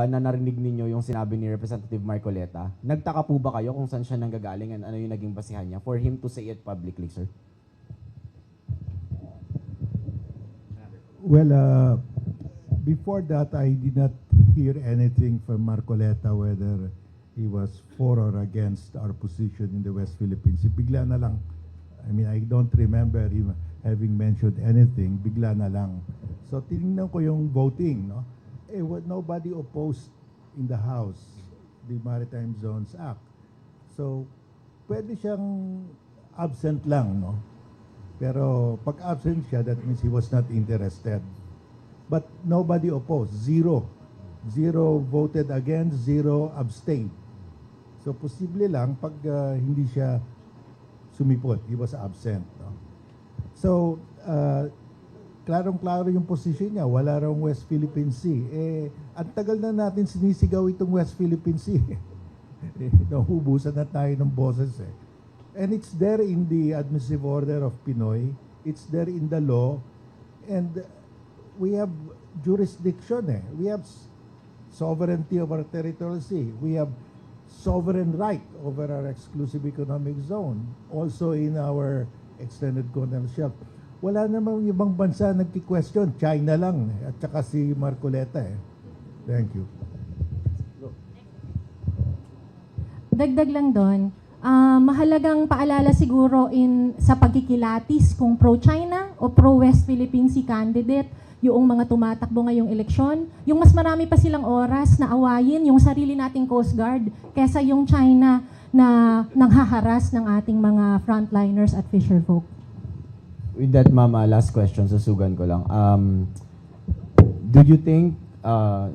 ba na narinig ninyo yung sinabi ni Representative Marcoleta? Nagtaka po ba kayo kung saan siya nanggagaling and ano yung naging basihan niya for him to say it publicly, sir? Well, before that, I did not hear anything from Marcoleta whether he was for or against our position in the West Philippine Sea. Bigla na lang. I mean, I don't remember him having mentioned anything. Bigla na lang. So, tinignan ko yung voting, no? Nobody opposed in the House the Maritime Zones Act. So, pwede siyang absent lang, no? Pero pag absent siya, that means he was not interested. But nobody opposed. Zero. Zero voted against, zero abstained. So, posible lang pag hindi siya sumipot. He was absent, no? So, klarong-klaro yung position niya. Wala raw West Philippine Sea. Ang tagal na natin sinisigaw itong West Philippine Sea. Nahubusan na tayo ng boses eh. And it's there in the administrative order of Pinoy. It's there in the law. And we have jurisdiction eh. We have sovereignty over our territorial sea. We have sovereign right over our exclusive economic zone. Also in our extended continental shelf. Wala namang ibang bansa nagki-question. China lang at saka si Marcoleta eh. Thank you. Dagdag lang doon, mahalagang paalala siguro sa pagkikilatis kung pro-China o pro-West Philippine Sea candidate, yung mga tumatakbo ngayong eleksyon, yung mas marami pa silang oras na awayin yung sarili nating Coast Guard kesa yung China na nanghaharas ng ating mga frontliners at fisherfolk. With that, Mama, last question, susugan ko lang. Do you think,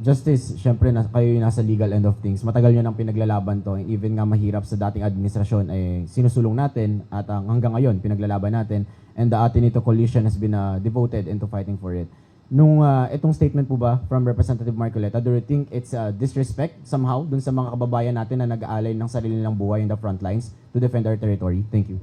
Justice, syempre kayo yung nasa legal end of things, matagal nyo nang pinaglalaban to, even nga mahirap sa dating administrasyon, sinusulong natin at hanggang ngayon, pinaglalaban natin, and the Atenito Coalition has been devoted into fighting for it. Nung itong statement po ba from Representative Marcoleta, do you think it's disrespect somehow dun sa mga kababayan natin na nag-aalay ng sarili nilang buhay in the front lines to defend our territory? Thank you.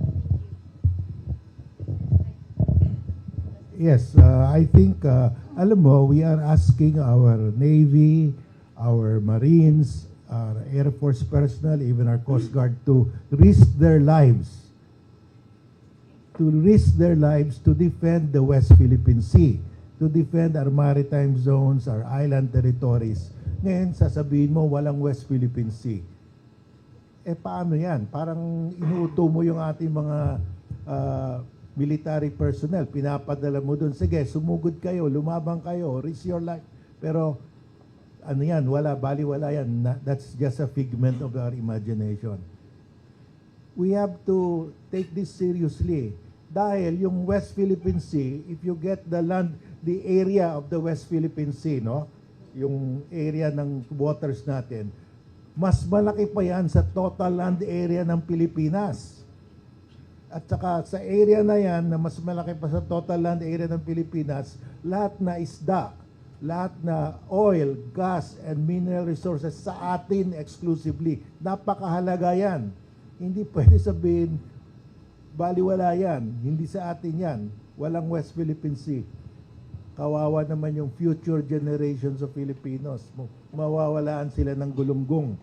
Yes, I think, alam mo, we are asking our Navy, our Marines, our Air Force personnel, even our Coast Guard to risk their lives. To risk their lives to defend the West Philippine Sea, to defend our maritime zones, our island territories. Ngayon, sasabihin mo, walang West Philippine Sea. Paano yan? Parang inuuto mo yung ating mga military personnel, pinapadala mo doon, sige, sumugod kayo, lumabang kayo, risk your life. Pero, ano yan, wala, baliwala yan. That's just a figment of our imagination. We have to take this seriously. Dahil yung West Philippine Sea, if you get the land, the area of the West Philippine Sea, no? Yung area ng waters natin, mas malaki pa yan sa total land area ng Pilipinas. At saka sa area na yan, na mas malaki pa sa total land area ng Pilipinas, lahat na isda, lahat na oil, gas, and mineral resources sa atin exclusively. Napakahalaga yan. Hindi pwede sabihin, baliwala yan, hindi sa atin yan. Walang West Philippine Sea. Kawawa naman yung future generations of Filipinos. Mawawalaan sila ng galunggong.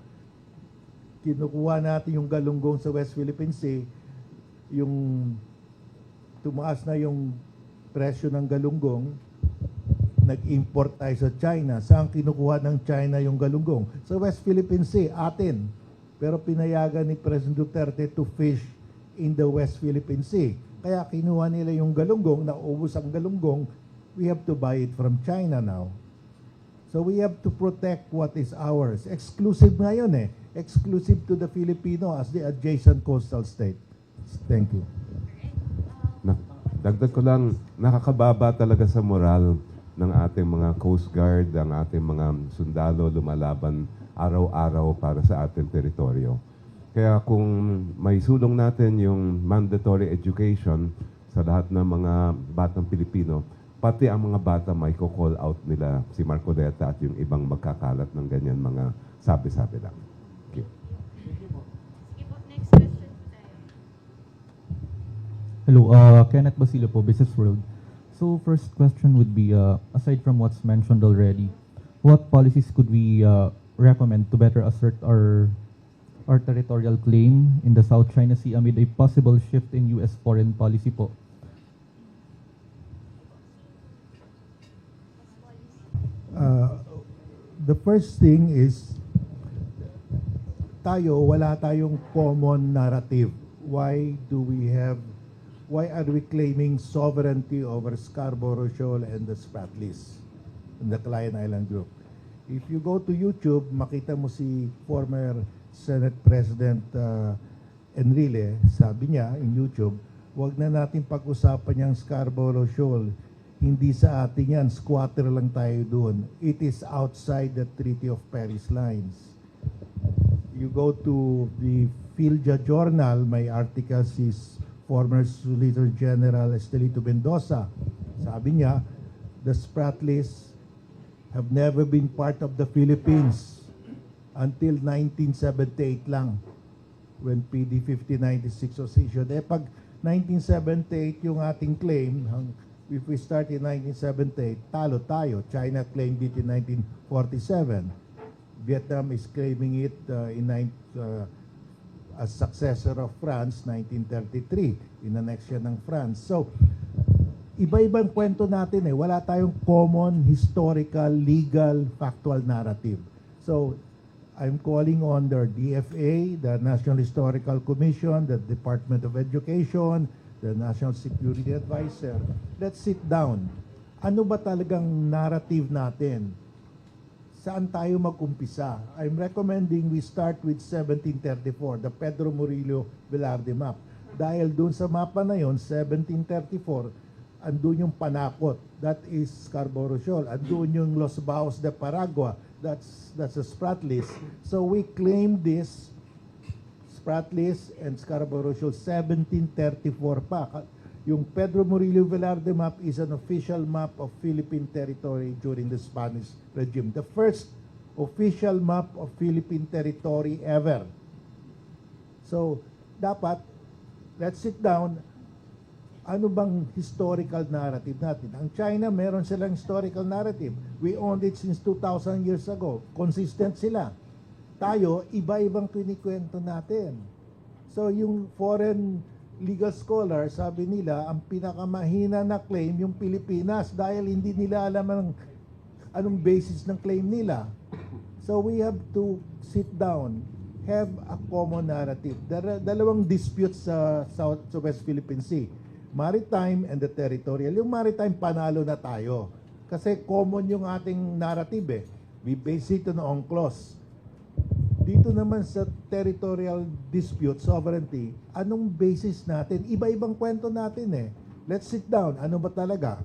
Kinukuha natin yung galunggong sa West Philippine Sea, yung tumaas na yung presyo ng galunggong, nag-import tayo sa China. Saan kinukuha ng China yung galunggong? Sa West Philippine Sea, atin. Pero pinayagan ni President Duterte to fish in the West Philippine Sea. Kaya kinuha nila yung galunggong, naubos ang galunggong, we have to buy it from China now. So we have to protect what is ours. Exclusive ngayon eh. Exclusive to the Filipino as the adjacent coastal state. Thank you. Dagdag ko lang, nakakababa talaga sa moral ng ating mga Coast Guard, ang ating mga sundalo lumalaban araw-araw para sa ating teritoryo. Kaya kung may sulong natin yung mandatory education sa lahat ng mga batang Pilipino, pati ang mga bata may call out nila si Marcoleta at yung ibang magkakalat ng ganyan mga sabi-sabi lang. Thank you. Hello, Kenneth Basilio po, Business World. So first question would be, aside from what's mentioned already, what policies could we recommend to better assert our territorial claim in the South China Sea amid a possible shift in U.S. foreign policy po? The first thing is, wala tayong common narrative. Why are we claiming sovereignty over Scarborough Shoal and the Spratlys and the Calayan Island Group? If you go to YouTube, makita mo si former Senate President Enrile, sabi niya in YouTube, wag na natin pag-usapan yung Scarborough Shoal. Hindi sa atin yan, squatter lang tayo doon. It is outside the Treaty of Paris lines. You go to the Philja Journal, may article si former Solicitor General Estelito Mendoza. Sabi niya, the Spratlys have never been part of the Philippines until 1978 lang, when PD 5096 was issued. Pag 1978 yung ating claim, if we start in 1978, talo tayo. China claimed it in 1947. Vietnam is claiming it as successor of France, 1933, in-annexion ng France. So, iba-ibang kwento natin eh. Wala tayong common historical, legal, factual narrative. So, I'm calling on the DFA, the National Historical Commission, the Department of Education, the National Security Advisor. Let's sit down. Ano ba talagang narrative natin? Saan tayo mag-umpisa? I'm recommending we start with 1734, the Pedro Murillo Velarde map. Dahil dun sa mapa na yon, 1734, andun yung Panakot, that is Scarborough Shoal. Andun yung Los Baos de Paragua, that's the Spratlys. So we claim this Spratlys and Scarborough Shoal 1734 pa. Yung Pedro Murillo Velarde map is an official map of Philippine territory during the Spanish regime. The first official map of Philippine territory ever. So, dapat, let's sit down. Ano bang historical narrative natin? Ang China, meron silang historical narrative. We owned it since 2,000 years ago. Consistent sila. Tayo, iba-ibang kinikwento natin. So, yung foreign legal scholar, sabi nila, ang pinakamahina na claim yung Pilipinas dahil hindi nila alam anong basis ng claim nila. So, we have to sit down, have a common narrative. Dalawang disputes sa West Philippine Sea. Maritime and the territorial. Yung maritime, panalo na tayo. Kasi common yung ating narrative eh. We base it on UNCLOS. Dito naman sa territorial dispute, sovereignty, anong basis natin? Iba-ibang kwento natin eh. Let's sit down. Ano ba talaga?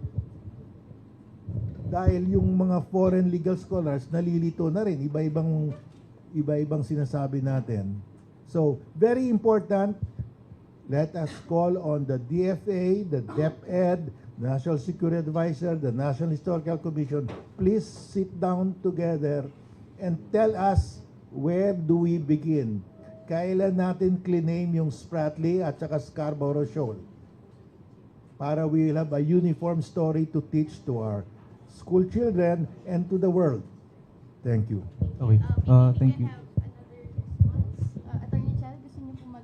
Dahil yung mga foreign legal scholars, nalilito na rin. Iba-ibang sinasabi natin. So, very important, let us call on the DFA, the DepEd, National Security Advisor, the National Historical Commission. Please sit down together and tell us, where do we begin? Kailan natin claim yung Spratly at saka Scarborough Shoal? Para we will have a uniform story to teach to our school children and to the world. Thank you. Okay, thank you. Attorney Chal, gusto niyo po mag...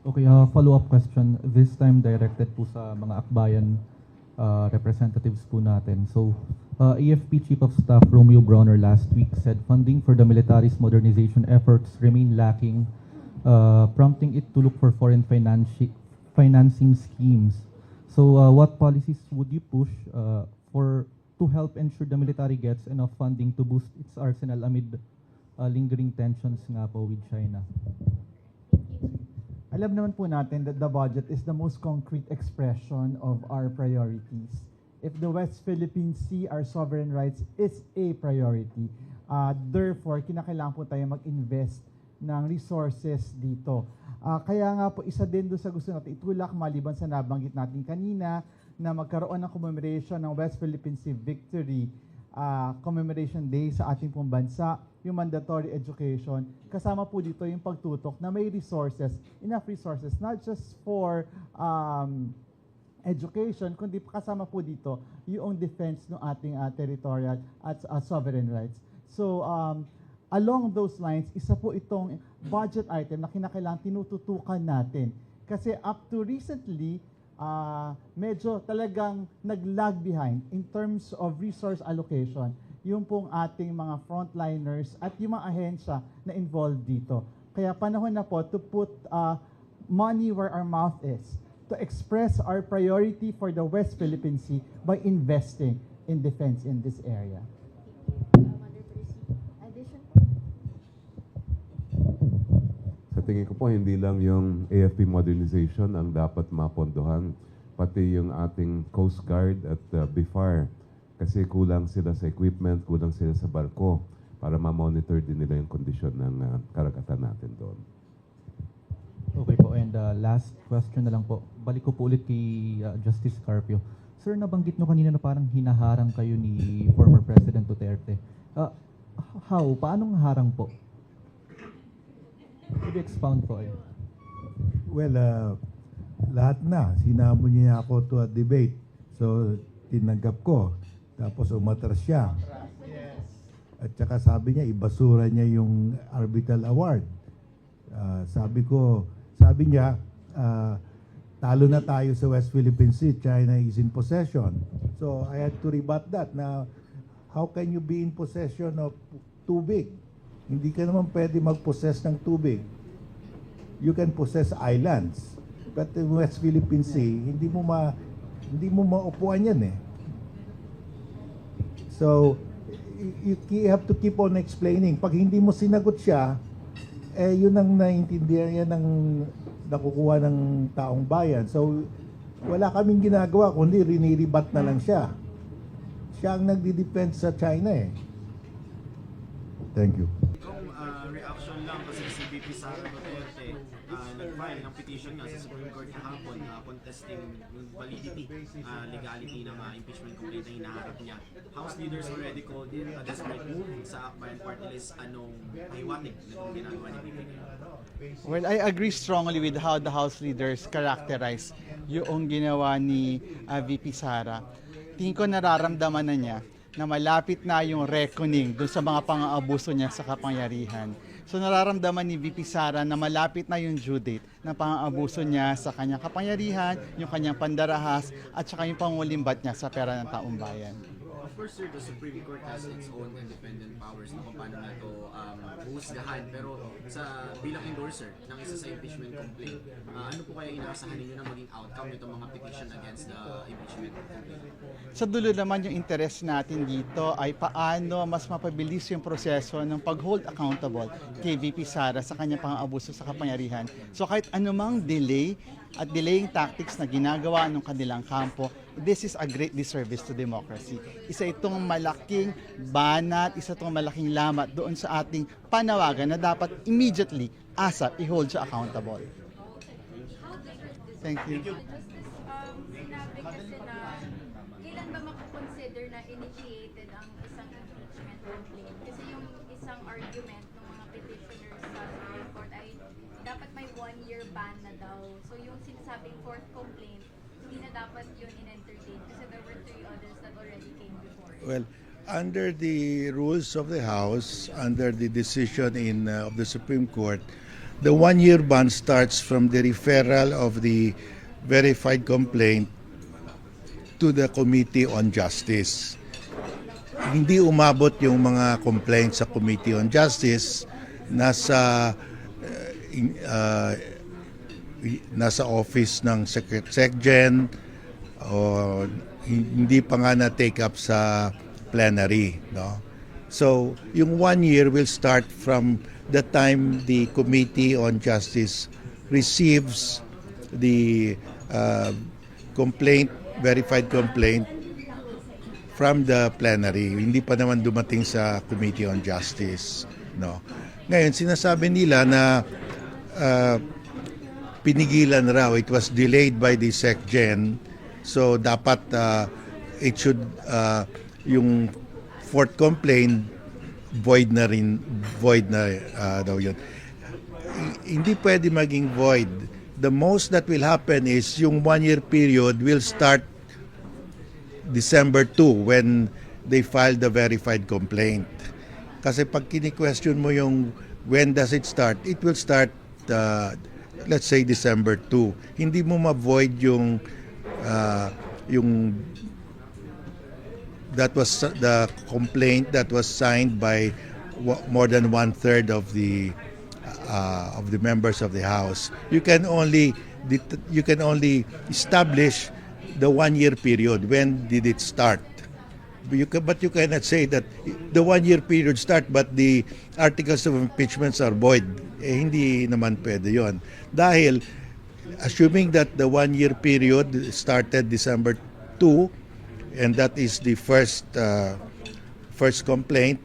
Okay, follow-up question. This time directed po sa mga akbayan representatives po natin. So, AFP Chief of Staff Romeo Bronner last week said funding for the military's modernization efforts remain lacking, prompting it to look for foreign financing schemes. So, what policies would you push to help ensure the military gets enough funding to boost its arsenal amid lingering tensions nga po with China? Alam naman po natin that the budget is the most concrete expression of our priorities. If the West Philippine Sea, our sovereign rights, is a priority, therefore, kinakailangan po tayo mag-invest ng resources dito. Kaya nga po, isa din doon sa gusto natin itulak, maliban sa nabanggit natin kanina, na magkaroon ng commemoration ng West Philippine Sea Victory Commemoration Day sa ating pong bansa, yung mandatory education. Kasama po dito yung pagtutok na may resources, enough resources, not just for education, kundi kasama po dito yung defense ng ating territorial at sovereign rights. So, along those lines, isa po itong budget item na kinakailangan tinututukan natin. Kasi up to recently, medyo talagang nag-lag behind in terms of resource allocation yung pong ating mga frontliners at yung mga ahensya na involved dito. Kaya panahon na po to put money where our mouth is, to express our priority for the West Philippine Sea by investing in defense in this area. Sa tingin ko po, hindi lang yung AFP modernization ang dapat mapondohan, pati yung ating Coast Guard at BIFAR. Kasi kulang sila sa equipment, kulang sila sa barko para ma-monitor din nila yung kondisyon ng karagatan natin doon. Okay po, and last question na lang po. Balik ko po ulit kay Justice Carpio. Sir, nabanggit nyo kanina na parang hinaharang kayo ni former President Duterte. How? Paanong harang po? Could you expound po eh? Well, lahat na. Sinamon niya ako to a debate. So, tinanggap ko. Tapos umatras siya. At saka sabi niya, ibasura niya yung arbitral award. Sabi niya, talo na tayo sa West Philippine Sea, China is in possession. So I had to rebut that. Now, how can you be in possession of tubig? Hindi ka naman pwede mag-possess ng tubig. You can possess islands. But the West Philippine Sea, hindi mo maupuan yan eh. So, you have to keep on explaining. Pag hindi mo sinagot siya, yun ang naiintindihan yan ng nakukuha ng taong bayan. So, wala kaming ginagawa, kundi riniribat na lang siya. Siya ang nagdi-defend sa China eh. Thank you. Reaction lang kasi si VP Sara Duterte nag-file ng petition nga sa Supreme Court kahapon contesting yung validity, legality ng impeachment complaint na hinaharap niya. House leaders already called it a desperate move sa Akbayan Party List. Anong pahiwatig na itong ginagawa ni VP? Well, I agree strongly with how the House leaders characterize yung ginawa ni VP Sara. Tingin ko nararamdaman na niya na malapit na yung reckoning doon sa mga pang-aabuso niya sa kapangyarihan. So nararamdaman ni VP Sara na malapit na yung due date ng pang-aabuso niya sa kanyang kapangyarihan, yung kanyang pandarahas, at saka yung pangulimbat niya sa pera ng taong bayan. Of course, sir, the Supreme Court has its own independent powers na kung paano na ito husgahan. Pero bilang endorser ng isa sa impeachment complaint, ano po kaya inaasahan ninyo na maging outcome nitong mga petition against the impeachment complaint? Sa dulo naman yung interest natin dito ay paano mas mapabilis yung proseso ng pag-hold accountable kay VP Sara sa kanyang pang-aabuso sa kapangyarihan. So kahit anumang delay at delaying tactics na ginagawa ng kanilang kampo, this is a great disservice to democracy. Isa itong malaking banat, isa itong malaking lamat doon sa ating panawagan na dapat immediately ASAP i-hold siya accountable. Thank you. Sinabi kasi na kailan ba makakonsider na initiated ang isang impeachment complaint? Kasi yung isang argument ng mga petitioners sa Supreme Court ay dapat may 1-year ban na daw. So yung sinasabing fourth complaint, hindi na dapat yun in-entertain kasi there were 3 others that already came before. Well, under the rules of the House, under the decision of the Supreme Court, the 1-year ban starts from the referral of the verified complaint to the Committee on Justice. Hindi umabot yung mga complaints sa Committee on Justice, nasa office ng SecGen o hindi pa nga na-take up sa plenary, no? So, yung 1 year will start from the time the Committee on Justice receives the verified complaint from the plenary. Hindi pa naman dumating sa Committee on Justice, no? Ngayon, sinasabi nila na pinigilan raw, it was delayed by the SecGen, so dapat it should yung fourth complaint void na daw yun. Hindi pwede maging void the most that will happen is yung 1-year period will start December 2 when they file the verified complaint. Kasi pag kini-question mo yung when does it start, it will start let's say December 2. Hindi mo ma-void yung that was the complaint that was signed by more than 1/3 of the members of the House. You can only establish the 1-year period. When did it start? But you cannot say that the 1-year period start but the articles of impeachments are void. Hindi naman pwede yon. Dahil assuming that the 1-year period started December 2 and that is the first complaint,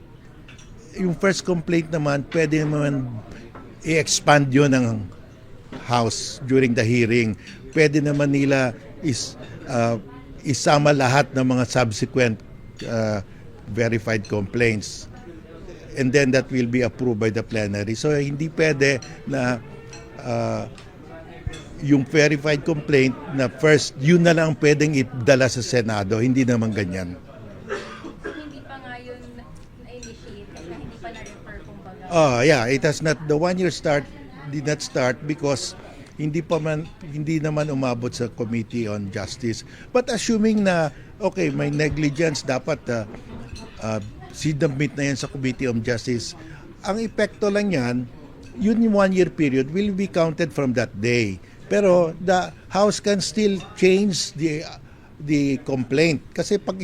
yung first complaint naman pwede naman i-expand yun ng House during the hearing. Pwede naman nila isama lahat ng mga subsequent verified complaints, and then that will be approved by the plenary. So hindi pwede na yung verified complaint na first, yun na lang pwedeng idala sa Senado. Hindi naman ganyan. Hindi pa nga yun na-initiate kasi hindi pa na-refer kumbaga. Yeah, it has not, the 1-year did not start because hindi naman umabot sa Committee on Justice. But assuming na okay, may negligence, dapat sinubmit na yan sa Committee on Justice. Ang epekto lang yan, yun yung 1-year period will be counted from that day. Pero the House can still change the complaint kasi pag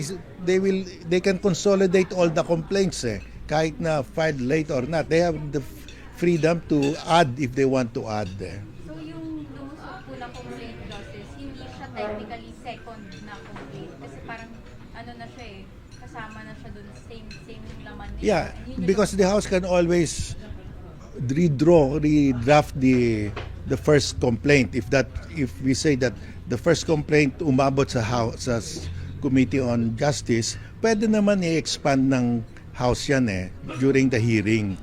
they can consolidate all the complaints kahit na filed late or not. They have the freedom to add if they want to add. So yung lumusot po na complaint, Justice, hindi siya technically second na complaint kasi parang ano na siya kasama na siya dun, same laman niya. Yeah, because the House can always redraft the first complaint if we say that the first complaint umabot sa House, sa Committee on Justice, pwede naman i-expand ng House yan during the hearing.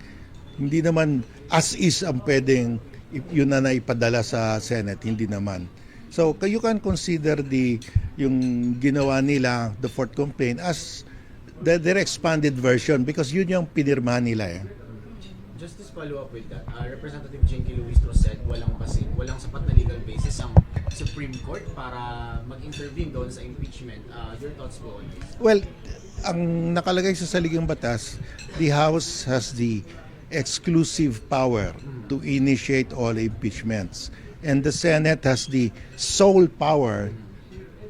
Hindi naman as is ang pwedeng yun na ipadala sa Senate, hindi naman. So you can consider yung ginawa nila, the fourth complaint, as their expanded version because yun yung pinirmahan nila Just to follow up with that, Representative Jinky Luistro said walang sapat na legal basis ang Supreme Court para mag-intervene doon sa impeachment. Your thoughts po on this? Well, ang nakalagay sa saligang batas, the House has the exclusive power to initiate all impeachments. And the Senate has the sole power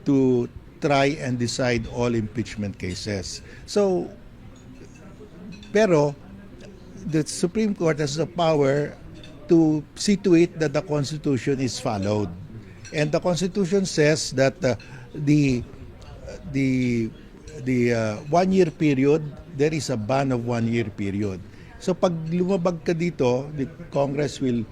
to try and decide all impeachment cases. So, pero the Supreme Court has the power to see to it that the Constitution is followed. And the Constitution says that the 1-year period, there is a ban of 1-year period. So pag lumabag ka dito, the Congress will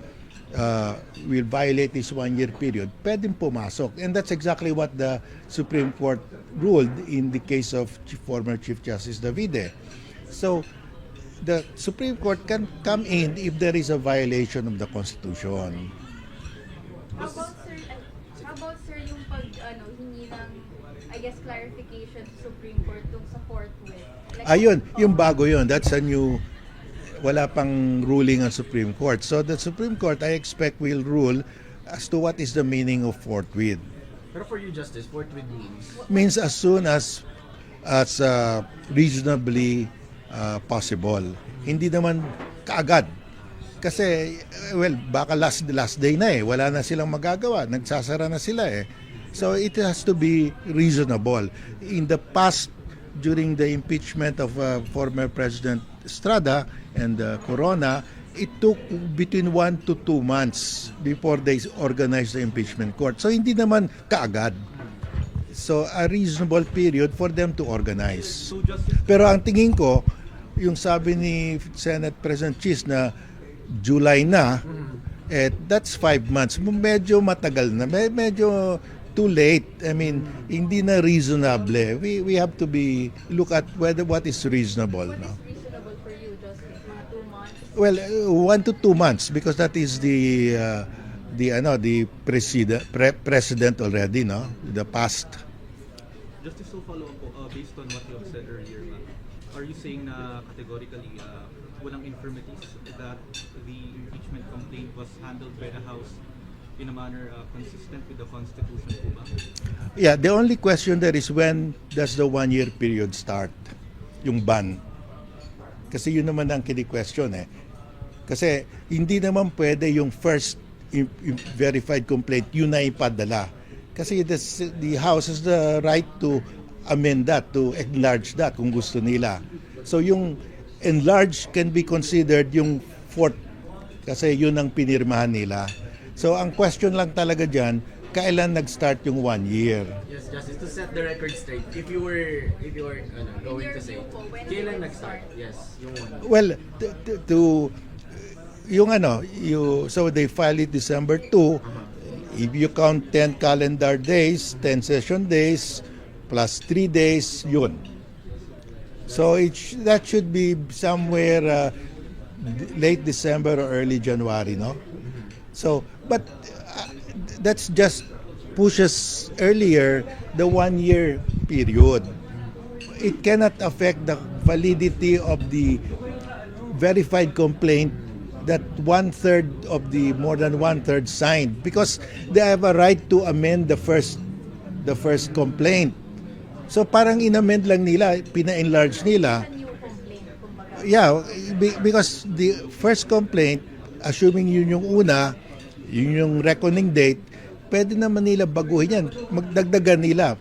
violate this 1-year period, pwedeng pumasok. And that's exactly what the Supreme Court ruled in the case of former Chief Justice Davide. So the Supreme Court can come in if there is a violation of the Constitution. How about sir yung hingi ng I guess clarification sa Supreme Court tung sa forthwith? Ayun, yung bago yun. That's a new, wala pang ruling ang Supreme Court. So the Supreme Court, I expect, will rule as to what is the meaning of forthwith. Pero for you, Justice, forthwith Means as soon as reasonably possible. Hindi naman kaagad. Kasi, well, baka last day na wala na silang magagawa. Nagsasara na sila So it has to be reasonable. In the past, during the impeachment of former President Estrada and Corona, it took between 1 to 2 months before they organized the impeachment court. So hindi naman kaagad. So a reasonable period for them to organize. Pero ang tingin ko, yung sabi ni Senate President Chis na July na, that's 5 months. Medyo matagal na. Medyo too late. I mean, hindi na reasonable. We have to look at what is reasonable. What is reasonable for you, Justice? Mga 2 months? Well, 1 to 2 months because that is the president already, no? The past. Just to follow up po, based on what you have said earlier, are you saying na categorically walang infirmities that the impeachment complaint was handled by the House in a manner consistent with the Constitution po ba? Yeah, the only question there is when does the 1-year period start? Yung ban. Kasi yun naman ang kini-question eh. Kasi hindi naman pwede yung first verified complaint yun na ipadala. Kasi the House has the right to amend that, to enlarge that kung gusto nila. So yung enlarge can be considered yung fourth kasi yun ang pinirmahan nila. So ang question lang talaga dyan, kailan nag-start yung 1 year? Yes, Justice, to set the record straight, if you were going to say, kailan nag-start? Yes, yung one. Well, so they file it December 2. If you count 10 calendar days, 10 session days, plus 3 days, yun. So that should be somewhere late December or early January, no? So, but that's just pushes earlier the 1-year period. It cannot affect the validity of the verified complaint that more than one-third signed, because they have a right to amend the first complaint. So parang inamend lang nila, pina-enlarge nila. Yeah, because the first complaint, assuming yun yung una, yun yung reckoning date, pwede naman nila baguhin yan, magdagdagan nila.